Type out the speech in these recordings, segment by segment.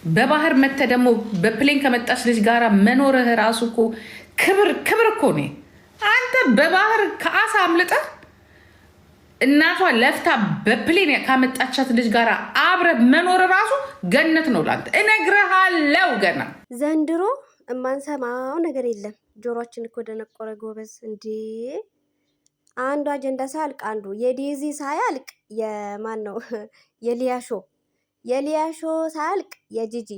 በባህር መተ ደግሞ በፕሌን ከመጣች ልጅ ጋር መኖርህ ራሱ እኮ ክብር እኮ ነው። አንተ በባህር ከአሳ አምልጠ እናቷ ለፍታ በፕሌን ካመጣቻት ልጅ ጋር አብረ መኖር ራሱ ገነት ነው ላንተ እነግርሃለው። ገና ዘንድሮ እማንሰማው ነገር የለም። ጆሮችን እኮ ደነቆረ ጎበዝ። እንዴ አንዱ አጀንዳ ሳያልቅ አንዱ የዴዚ ሳያልቅ የማን ነው የሊያሾ ሳያልቅ የጂጂ።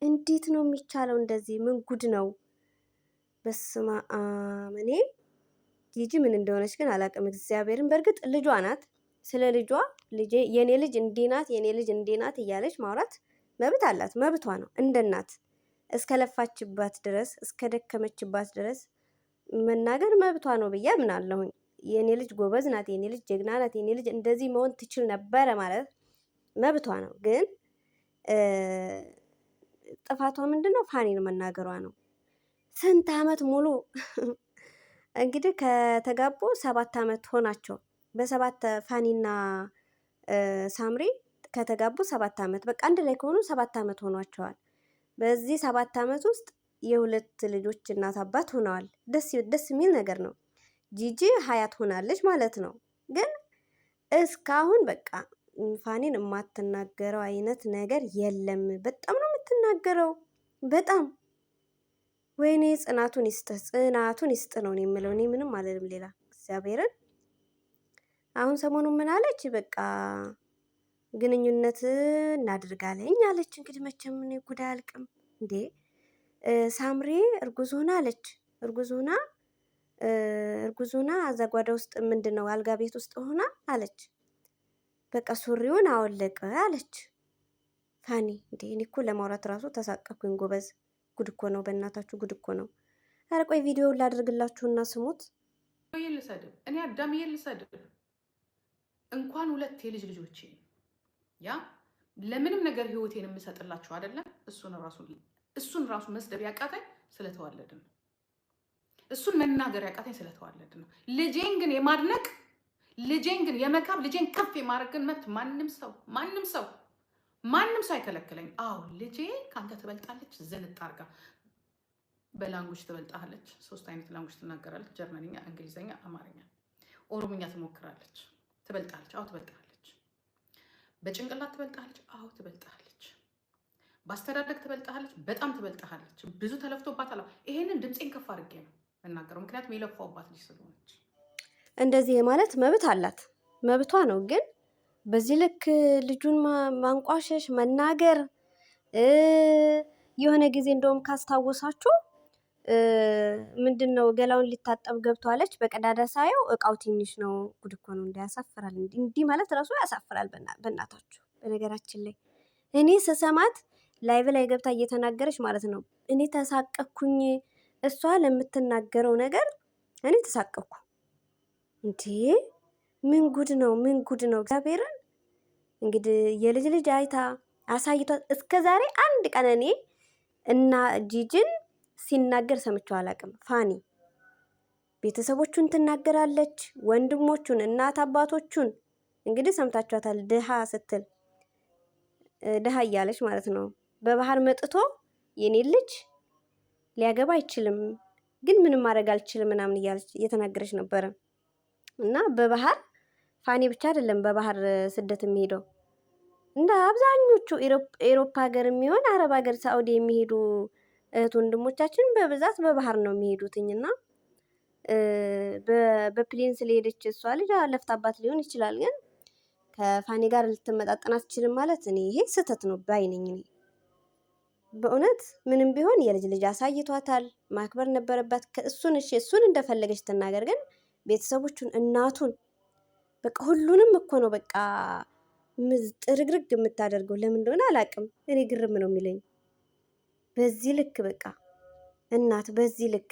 እንዴት ነው የሚቻለው እንደዚህ? ምን ጉድ ነው? በስመ አብ። እኔ ጂጂ ምን እንደሆነች ግን አላውቅም። እግዚአብሔርን በእርግጥ ልጇ ናት። ስለ ልጇ የኔ ልጅ እንዲህ ናት፣ የኔ ልጅ እንዲህ ናት እያለች ማውራት መብት አላት፣ መብቷ ነው። እንደ እናት እስከለፋችባት ድረስ እስከደከመችባት ድረስ መናገር መብቷ ነው ብዬ አምናለሁኝ። የኔ ልጅ ጎበዝ ናት፣ የኔ ልጅ ጀግና ናት፣ የኔ ልጅ እንደዚህ መሆን ትችል ነበረ ማለት መብቷ ነው። ግን ጥፋቷ ምንድነው? ፋኒን መናገሯ ነው። ስንት አመት ሙሉ እንግዲህ ከተጋቡ 7 አመት ሆናቸው። በሰባት ፋኒና ሳምሪ ከተጋቡ 7 አመት በቃ አንድ ላይ ከሆኑ 7 አመት ሆኗቸዋል። በዚህ 7 አመት ውስጥ የሁለት ልጆች እናት አባት ሆነዋል። ደስ የሚል ነገር ነው። ጂጂ ሀያት ሆናለች ማለት ነው። ግን እስካሁን በቃ ፋኒን የማትናገረው አይነት ነገር የለም። በጣም ነው የምትናገረው። በጣም ወይኔ ጽናቱን ይስጥ ነው የምለው። እኔ ምንም አልልም ሌላ እግዚአብሔርን። አሁን ሰሞኑን ምን አለች? በቃ ግንኙነት እናድርጋለኝ አለች። እንግዲህ መቼም እኔ ጉዳይ አልቅም እንዴ። ሳምሪ እርጉዝ ሆና አለች። እርጉዝ ሆና እዛ ጓዳ ውስጥ ምንድን ነው አልጋ ቤት ውስጥ ሆና አለች። በቃ ሱሪውን አወለቀ አለች ፋኒ። እንዴ እኔ እኮ ለማውራት ራሱ ተሳቀኩኝ ጎበዝ። ጉድ እኮ ነው በእናታችሁ፣ ጉድ እኮ ነው። ኧረ ቆይ ቪዲዮውን ላድርግላችሁና ስሙት። ልሰድብ እኔ አዳም ልሰድብ እንኳን 2 የልጅ ልጆቼ ያ ለምንም ነገር ህይወቴን የምሰጥላችሁ አይደለም። እሱን ራሱ መስደብ ያቃተኝ ስለተዋለድን ነው። እሱን መናገር ያቃተኝ ስለተዋለድን ነው። ልጄን ግን የማድነቅ ልጄን ግን የመካብ ልጄን ከፍ የማድረግን መብት ማንም ሰው አይከለክለኝ። አዎ ልጄ ከአንተ ትበልጣለች። ዝንጥ አርጋ በላንጉጅ ትበልጣለች። 3 አይነት ላንጉጅ ትናገራለች። ጀርመንኛ፣ እንግሊዝኛ፣ አማርኛ፣ ኦሮምኛ ትሞክራለች። ትበልጣለች። አዎ ትበልጣለች። በጭንቅላት ትበልጣለች። አዎ ትበልጣለች። በአስተዳደግ ትበልጣለች። በጣም ትበልጣለች። ብዙ ተለፍቶባታል። ይሄንን ድምፄን ከፍ አድርጌ ነው እናገረው። ምክንያቱም የለፋውባት ልጅ ስለሆነች። እንደዚህ ማለት መብት አላት፣ መብቷ ነው። ግን በዚህ ልክ ልጁን ማንቋሸሽ፣ መናገር የሆነ ጊዜ እንደውም ካስታወሳችሁ ምንድን ነው ገላውን ሊታጠብ ገብቷለች። በቀዳዳ ሳየው እቃው ትንሽ ነው። ጉድ እኮ ነው። ያሳፍራል። እንዲህ ማለት ራሱ ያሳፍራል። በእናታችሁ በነገራችን ላይ እኔ ስሰማት ላይቭ ላይ ገብታ እየተናገረች ማለት ነው እኔ ተሳቀኩኝ። እሷ ለምትናገረው ነገር እኔ ተሳቀኩ። እንዴ ምን ጉድ ነው? ምን ጉድ ነው? እግዚአብሔርን እንግዲህ የልጅ ልጅ አይታ አሳይቷት እስከ ዛሬ አንድ ቀን እኔ እና ጂጂን ሲናገር ሰምቼው አላውቅም። ፋኒ ቤተሰቦቹን ትናገራለች፣ ወንድሞቹን፣ እናት አባቶቹን። እንግዲህ ሰምታችኋታል። ድሃ ስትል ድሃ እያለች ማለት ነው። በባህር መጥቶ የኔ ልጅ ሊያገባ አይችልም፣ ግን ምንም ማድረግ አልችልም ምናምን እያለች እየተናገረች ነበረ። እና በባህር ፋኒ ብቻ አይደለም በባህር ስደት የሚሄደው። እንደ አብዛኞቹ ኤሮፓ ሀገር የሚሆን አረብ ሀገር ሳኡዲ የሚሄዱ እህት ወንድሞቻችን በብዛት በባህር ነው የሚሄዱትኝና በፕሌን ስለሄደች እሷ ልጅ ለፍታባት ሊሆን ይችላል። ግን ከፋኒ ጋር ልትመጣጠን አትችልም ማለት እኔ ይሄ ስህተት ነው ባይነኝ። እኔ በእውነት ምንም ቢሆን የልጅ ልጅ አሳይቷታል፣ ማክበር ነበረባት። እሱን እንደፈለገች ትናገር። ግን ቤተሰቦቹን፣ እናቱን በቃ ሁሉንም እኮ ነው በቃ ጥርግርግ የምታደርገው። ለምን እንደሆነ አላውቅም። እኔ ግርም ነው የሚለኝ በዚህ ልክ በቃ እናት በዚህ ልክ።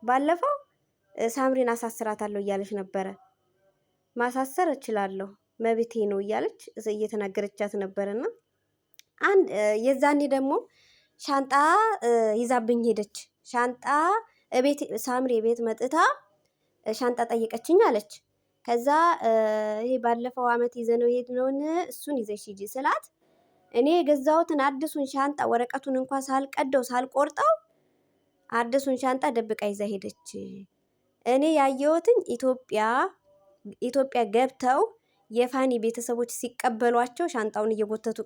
ባለፈው ሳምሪን አሳስራታለሁ እያለች ነበረ። ማሳሰር እችላለሁ መብቴ ነው እያለች እየተናገረቻት ነበርና የዛኔ ደግሞ ሻንጣ ይዛብኝ ሄደች። ሻንጣ ቤት ሳምሪ ቤት መጥታ ሻንጣ ጠየቀችኝ አለች። ከዛ ይሄ ባለፈው አመት ይዘነው ሄድነውን እሱን ይዘሽ ሂጂ ስላት እኔ የገዛሁትን አዲሱን ሻንጣ ወረቀቱን እንኳን ሳልቀደው ሳልቆርጠው አዲሱን ሻንጣ ደብቃ ይዛ ሄደች። እኔ ያየሁትን ኢትዮጵያ ገብተው የፋኒ ቤተሰቦች ሲቀበሏቸው ሻንጣውን እየጎተቱ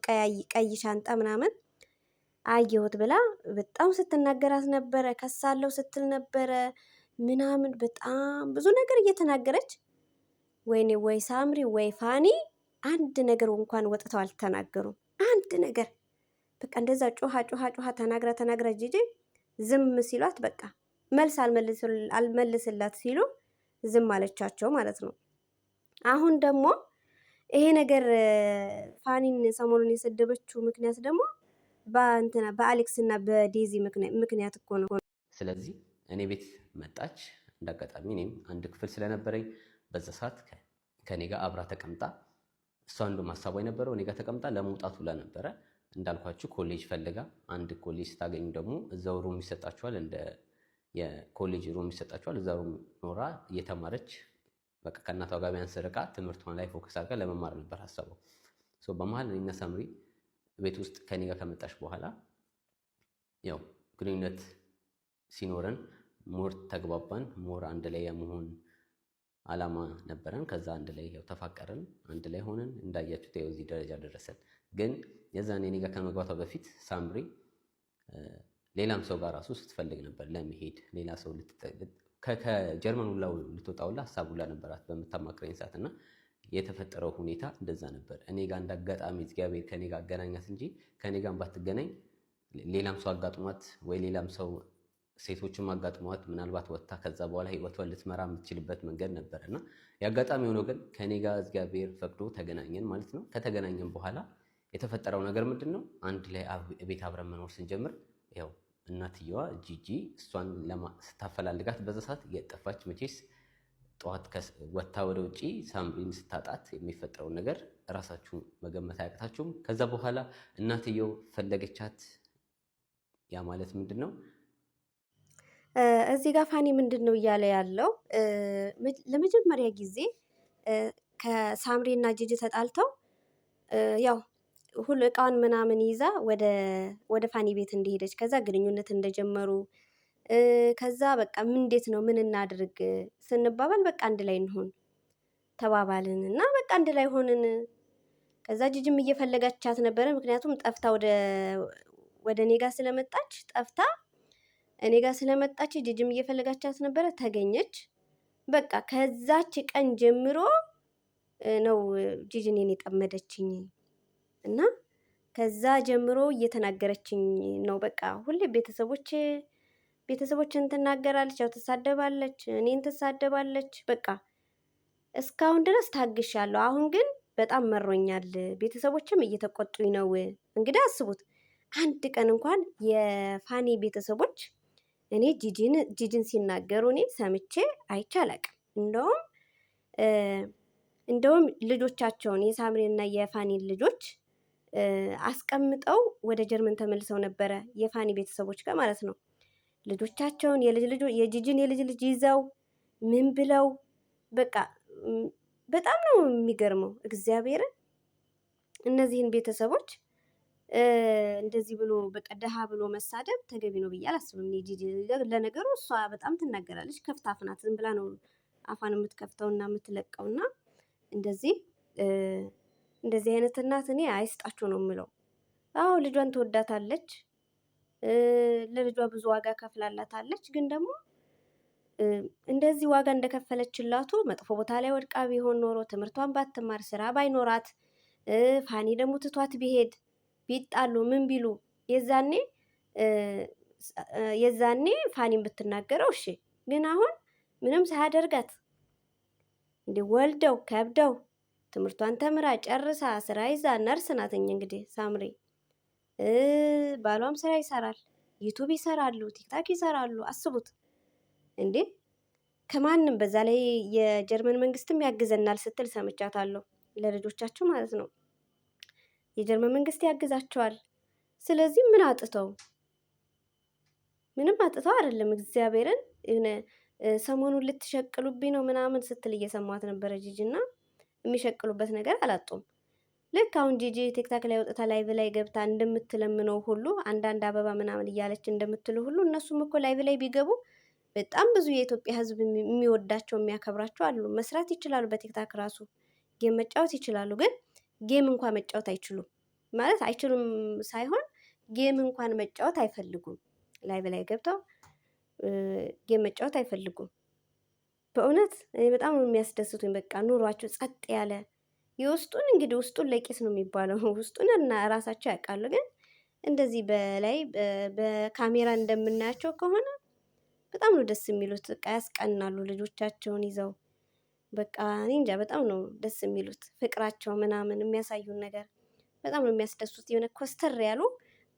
ቀይ ሻንጣ ምናምን አየሁት ብላ በጣም ስትናገራት ነበረ። ከሳለው ስትል ነበረ ምናምን በጣም ብዙ ነገር እየተናገረች ወይኔ ወይ ሳምሪ ወይ ፋኒ አንድ ነገር እንኳን ወጥተው አልተናገሩም። አንድ ነገር በቃ እንደዛ ጮሃ ተናግራ ጂጂ ዝም ሲሏት በቃ መልስ አልመልስላት ሲሉ ዝም አለቻቸው ማለት ነው። አሁን ደግሞ ይሄ ነገር ፋኒን ሰሞኑን የሰደበችው ምክንያት ደግሞ በአሌክስ እና በዴዚ ምክንያት እኮ ነው። ስለዚህ እኔ ቤት መጣች። እንዳጋጣሚ እኔም አንድ ክፍል ስለነበረኝ በዛ ሰዓት ከኔ ጋር አብራ ተቀምጣ እሷ እንደውም ሀሳቧ የነበረው እኔ ጋር ተቀምጣ ለመውጣት ሁላ ነበረ። እንዳልኳችሁ ኮሌጅ ፈልጋ አንድ ኮሌጅ ስታገኙ ደግሞ እዛው ሩም ይሰጣችኋል፣ እንደ የኮሌጅ ሩም ይሰጣችኋል። እዛው ኖራ እየተማረች በቃ ከእናቷ ጋር ቢያንስ ርቃ ትምህርቷን ላይ ፎከስ አድርጋ ለመማር ነበር ሀሳቧ። በመሀል እኔና ሳምሪ ቤት ውስጥ ከኔ ጋር ከመጣች በኋላ ያው ግንኙነት ሲኖረን ሞር ተግባባን፣ ሞር አንድ ላይ የመሆን አላማ ነበረን። ከዛ አንድ ላይ ያው ተፋቀርን፣ አንድ ላይ ሆነን እንዳያችሁት ያው እዚህ ደረጃ ደረሰን። ግን የዛኔ እኔ ጋር ከመግባቷ በፊት ሳምሪ ሌላም ሰው ጋር ራሱ ስትፈልግ ነበር ለመሄድ። ሌላ ሰው ከጀርመን ሁላ ልትወጣ ሁላ ሀሳብ ሁላ ነበራት በምታማክረኝ ሰዓት እና የተፈጠረው ሁኔታ እንደዛ ነበር። እኔ ጋር እንዳጋጣሚ እግዚአብሔር ከኔ ጋር አገናኛት እንጂ ከኔ ጋር ባትገናኝ ሌላም ሰው አጋጥሟት ወይ ሌላም ሰው ሴቶችም አጋጥሟት ምናልባት ወጥታ ከዛ በኋላ ህይወቷን ልትመራ የምትችልበት መንገድ ነበር እና የአጋጣሚ ሆኖ ግን ከኔ ጋር እግዚአብሔር ፈቅዶ ተገናኘን ማለት ነው። ከተገናኘን በኋላ የተፈጠረው ነገር ምንድን ነው? አንድ ላይ ቤት አብረን መኖር ስንጀምር ያው እናትየዋ ጂጂ እሷን ስታፈላልጋት በዛ ሰዓት የጠፋች መቼስ ጠዋት ወጥታ ወደ ውጪ ሳምሪን ስታጣት የሚፈጠረውን ነገር እራሳችሁ መገመት አያቅታችሁም። ከዛ በኋላ እናትየው ፈለገቻት። ያ ማለት ምንድን ነው? እዚህ ጋር ፋኒ ምንድን ነው እያለ ያለው? ለመጀመሪያ ጊዜ ከሳምሪ እና ጂጂ ተጣልተው ያው ሁሉ እቃውን ምናምን ይዛ ወደ ፋኒ ቤት እንደሄደች ከዛ ግንኙነት እንደጀመሩ ከዛ በቃ እንዴት ነው ምን እናድርግ ስንባባል በቃ አንድ ላይ እንሆን ተባባልን እና በቃ አንድ ላይ ሆንን። ከዛ ጂጂም እየፈለጋቻት ነበረ። ምክንያቱም ጠፍታ ወደ እኔ ጋር ስለመጣች እኔ ጋር ስለመጣች ጂጂም እየፈለጋቻት ነበረ። ተገኘች። በቃ ከዛች ቀን ጀምሮ ነው ጂጂ እኔን የጠመደችኝ እና ከዛ ጀምሮ እየተናገረችኝ ነው። በቃ ሁሌ ቤተሰቦችን ትናገራለች፣ ያው ትሳደባለች፣ እኔን ትሳደባለች። በቃ እስካሁን ድረስ ታግሻለሁ። አሁን ግን በጣም መሮኛል። ቤተሰቦችም እየተቆጡኝ ነው። እንግዲህ አስቡት፣ አንድ ቀን እንኳን የፋኒ ቤተሰቦች እኔ ጂጂን ሲናገሩ እኔ ሰምቼ አይቼ አላቅም። እንደውም ልጆቻቸውን የሳምሪንና የፋኒን ልጆች አስቀምጠው ወደ ጀርመን ተመልሰው ነበረ፣ የፋኒ ቤተሰቦች ጋር ማለት ነው። ልጆቻቸውን የጂጂን የልጅ ልጅ ይዘው ምን ብለው በቃ በጣም ነው የሚገርመው። እግዚአብሔርን እነዚህን ቤተሰቦች እንደዚህ ብሎ በቃ ደሃ ብሎ መሳደብ ተገቢ ነው ብዬ አላስብም። ጂጂ ለነገሩ እሷ በጣም ትናገራለች፣ ከፍታፍ ናት። ዝም ብላ ነው አፋን የምትከፍተውና የምትለቀውና እንደዚህ አይነት እናት እኔ አይስጣችሁ ነው የምለው። አዎ ልጇን ትወዳታለች፣ ለልጇ ብዙ ዋጋ ከፍላላታለች። ግን ደግሞ እንደዚህ ዋጋ እንደከፈለችላቱ መጥፎ ቦታ ላይ ወድቃ ቢሆን ኖሮ ትምህርቷን ባትማር ስራ ባይኖራት ፋኒ ደግሞ ትቷት ቢሄድ ቢጣሉ ምን ቢሉ የዛኔ ፋኒን ብትናገረው እሺ። ግን አሁን ምንም ሳያደርጋት እንዲህ ወልደው ከብደው ትምህርቷን ተምራ ጨርሳ ስራ ይዛ ነርስ ናትኝ። እንግዲህ ሳምሪ ባሏም ስራ ይሰራል፣ ዩቱብ ይሰራሉ፣ ቲክታክ ይሰራሉ። አስቡት እንዴ! ከማንም በዛ ላይ የጀርመን መንግስትም ያግዘናል ስትል ሰምቻታለሁ። ለልጆቻቸው ማለት ነው። የጀርመን መንግስት ያግዛቸዋል። ስለዚህ ምንም አጥተው አይደለም። እግዚአብሔርን የሆነ ሰሞኑን ልትሸቅሉብኝ ነው ምናምን ስትል እየሰማት ነበረ ጂጂ እና የሚሸቅሉበት ነገር አላጡም። ልክ አሁን ጂጂ ቲክታክ ላይ ወጥታ ላይቭ ላይ ገብታ እንደምትለምነው ሁሉ አንዳንድ አበባ ምናምን እያለች እንደምትለው ሁሉ እነሱም እኮ ላይቭ ላይ ቢገቡ በጣም ብዙ የኢትዮጵያ ሕዝብ የሚወዳቸው የሚያከብራቸው አሉ። መስራት ይችላሉ። በቲክታክ ራሱ ጌም መጫወት ይችላሉ። ግን ጌም እንኳን መጫወት አይችሉም ማለት አይችሉም ሳይሆን ጌም እንኳን መጫወት አይፈልጉም። ላይቭ ላይ ገብተው ጌም መጫወት አይፈልጉም። በእውነት እኔ በጣም ነው የሚያስደስቱኝ። በቃ ኑሯቸው ጸጥ ያለ የውስጡን እንግዲህ ውስጡን ለቂስ ነው የሚባለው ውስጡን እና ራሳቸው ያውቃሉ። ግን እንደዚህ በላይ በካሜራ እንደምናያቸው ከሆነ በጣም ነው ደስ የሚሉት። በቃ ያስቀናሉ። ልጆቻቸውን ይዘው በቃ እኔ እንጃ በጣም ነው ደስ የሚሉት። ፍቅራቸው ምናምን የሚያሳዩን ነገር በጣም ነው የሚያስደሱት። የሆነ ኮስተር ያሉ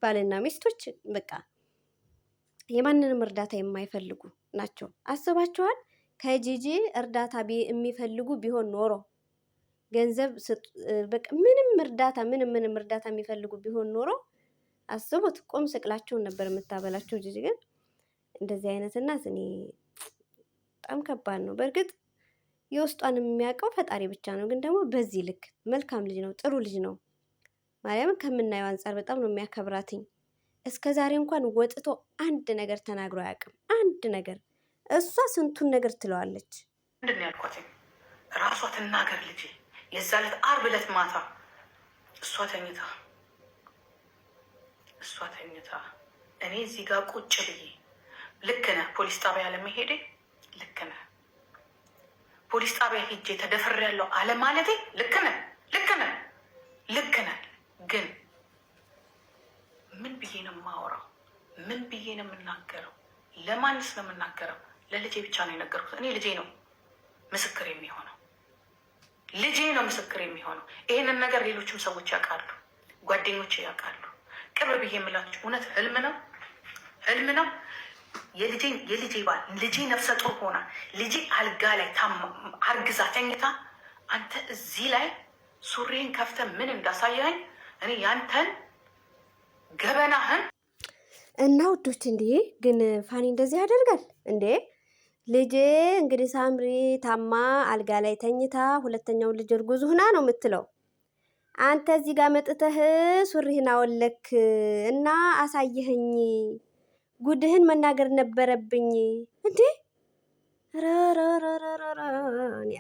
ባልና ሚስቶች በቃ የማንንም እርዳታ የማይፈልጉ ናቸው። አስባችኋል? ከጂጂ እርዳታ የሚፈልጉ ቢሆን ኖሮ ገንዘብ በቃ ምንም እርዳታ የሚፈልጉ ቢሆን ኖሮ አስቡት፣ ቁም ስቅላቸውን ነበር የምታበላቸው ጂጂ። ግን እንደዚህ አይነት እናት እኔ በጣም ከባድ ነው። በእርግጥ የውስጧን የሚያውቀው ፈጣሪ ብቻ ነው። ግን ደግሞ በዚህ ልክ መልካም ልጅ ነው፣ ጥሩ ልጅ ነው። ማርያምን ከምናየው አንጻር በጣም ነው የሚያከብራትኝ። እስከ ዛሬ እንኳን ወጥቶ አንድ ነገር ተናግሮ አያውቅም። አንድ ነገር እሷ ስንቱን ነገር ትለዋለች። ምንድን ነው ያልኳት? ራሷ ትናገር ልጄ። የዛ ዕለት ዓርብ ዕለት ማታ እሷ ተኝታ እኔ እዚህ ጋር ቁጭ ብዬ ልክ ነህ ፖሊስ ጣቢያ ለመሄዴ ልክ ነህ ፖሊስ ጣቢያ ሄጄ ተደፍሬያለሁ አለ ማለቴ ልክ ነህ። ግን ምን ብዬ ነው የማወራው? ምን ብዬ ነው የምናገረው? ለማንስ ነው የምናገረው? ለልጄ ብቻ ነው የነገርኩት። እኔ ልጄ ነው ምስክር የሚሆነው። ይህንን ነገር ሌሎችም ሰዎች ያውቃሉ፣ ጓደኞቼ ያውቃሉ። ቅርብ ብዬ የምላችሁ እውነት ህልም ነው። የልጄ ባል ልጄ ነፍሰ ጡር ሆና ልጄ አልጋ ላይ አርግዛ ተኝታ አንተ እዚህ ላይ ሱሪን ከፍተ ምን እንዳሳያኝ እኔ ያንተን ገበናህን እና ውዶች። እንዴ ግን ፋኒ እንደዚህ ያደርጋል እንዴ? ልጄ እንግዲህ ሳምሪ ታማ አልጋ ላይ ተኝታ ሁለተኛውን ልጅ እርጉዝ ሁና ነው የምትለው። አንተ እዚህ ጋር መጥተህ ሱሪህን አወለክ እና አሳየኸኝ። ጉድህን መናገር ነበረብኝ እንዴ? እኔ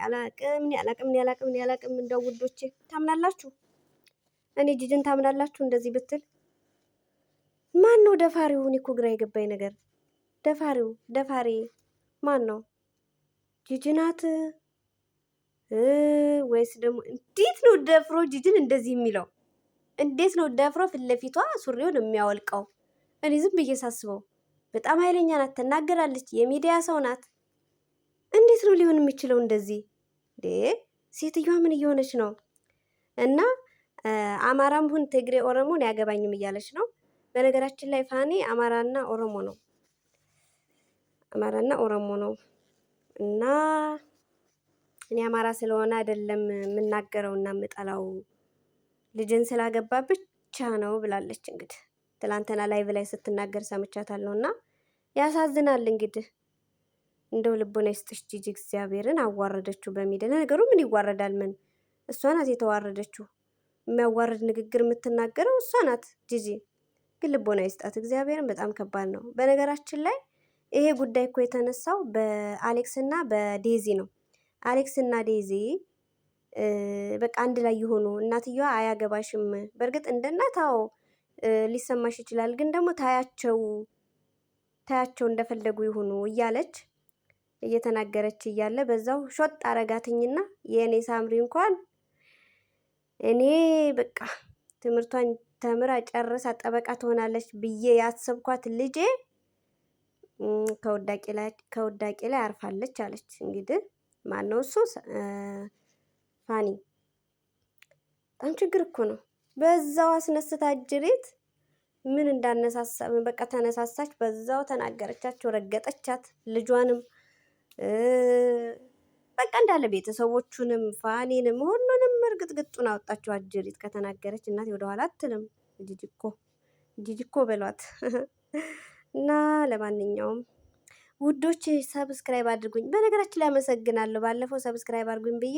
አላቅም። እንደው ውዶቼ ታምናላችሁ? እኔ ጂጂን ታምናላችሁ? እንደዚህ ብትል ማን ነው ደፋሪው? እኔ እኮ ግራ የገባኝ ነገር ደፋሪ ማን ነው? ጂጂ ናት ወይስ ደግሞ እንዴት ነው ደፍሮ ጂጂን እንደዚህ የሚለው? እንዴት ነው ደፍሮ ፊት ለፊቷ ሱሪውን የሚያወልቀው? እኔ ዝም ብዬ ሳስበው በጣም ኃይለኛ ናት፣ ትናገራለች፣ የሚዲያ ሰው ናት። እንዴት ነው ሊሆን የሚችለው እንደዚህ? ሴትዮዋ ምን እየሆነች ነው? እና አማራም ሁን ትግሬ ኦሮሞን ያገባኝም እያለች ነው። በነገራችን ላይ ፋኒ አማራና ኦሮሞ ነው እና እኔ አማራ ስለሆነ አይደለም የምናገረው እና የምጠላው ልጅን ስላገባ ብቻ ነው ብላለች። እንግዲህ ትላንትና ላይቭ ላይ ስትናገር ሰምቻታለሁ እና ያሳዝናል። እንግዲህ እንደው ልቦና ይስጥሽ ጂጂ፣ እግዚአብሔርን አዋረደችው በሚዲያ። ነገሩ ምን ይዋረዳል? ምን እሷ ናት የተዋረደችው። የሚያዋርድ ንግግር የምትናገረው እሷ ናት ጂጂ። ግን ልቦና ይስጣት እግዚአብሔርን። በጣም ከባድ ነው። በነገራችን ላይ ይሄ ጉዳይ እኮ የተነሳው በአሌክስ እና በዴዚ ነው። አሌክስ እና ዴዚ በቃ አንድ ላይ የሆኑ እናትየዋ አያገባሽም፣ በእርግጥ እንደ እናት ሊሰማሽ ይችላል፣ ግን ደግሞ ታያቸው እንደፈለጉ ይሁኑ እያለች እየተናገረች እያለ በዛው ሾጥ አረጋትኝና የእኔ ሳምሪ እንኳን እኔ በቃ ትምህርቷን ተምራ ጨርሳ ጠበቃ ትሆናለች ብዬ ያሰብኳት ልጄ ከውዳቄ ላይ አርፋለች አለች። እንግዲህ ማነው እሱ? ፋኒ። በጣም ችግር እኮ ነው። በዛው አስነስታ እጅሬት ምን እንዳነሳሳ በቃ ተነሳሳች፣ በዛው ተናገረቻቸው፣ ረገጠቻት፣ ልጇንም በቃ እንዳለ ቤተሰቦቹንም ፋኒንም ሁሉንም እርግጥግጡን አወጣቸው። አጅሪት ከተናገረች እናቴ ወደኋላ አትልም። ጂጂኮ በሏት እና ለማንኛውም ውዶች ሰብስክራይብ አድርጉኝ። በነገራችን ላይ አመሰግናለሁ። ባለፈው ሰብስክራይብ አድርጉኝ ብዬ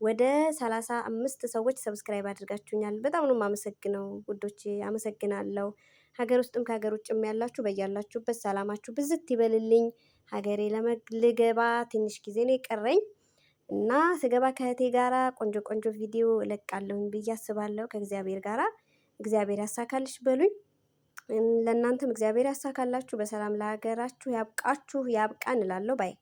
ወደ 35 ሰዎች ሰብስክራይብ አድርጋችሁኛል። በጣም ነው የማመሰግነው ውዶቼ፣ አመሰግናለሁ። ሀገር ውስጥም ከሀገር ውጭም ያላችሁ በያላችሁበት ሰላማችሁ ብዝት ይበልልኝ። ሀገሬ ልገባ ትንሽ ጊዜ ነው የቀረኝ እና ስገባ ከእህቴ ጋራ ቆንጆ ቆንጆ ቪዲዮ እለቃለሁኝ ብዬ አስባለሁ። ከእግዚአብሔር ጋራ እግዚአብሔር ያሳካልሽ በሉኝ። ለእናንተም እግዚአብሔር ያሳካላችሁ። በሰላም ለሀገራችሁ ያብቃችሁ፣ ያብቃን እላለሁ ባይ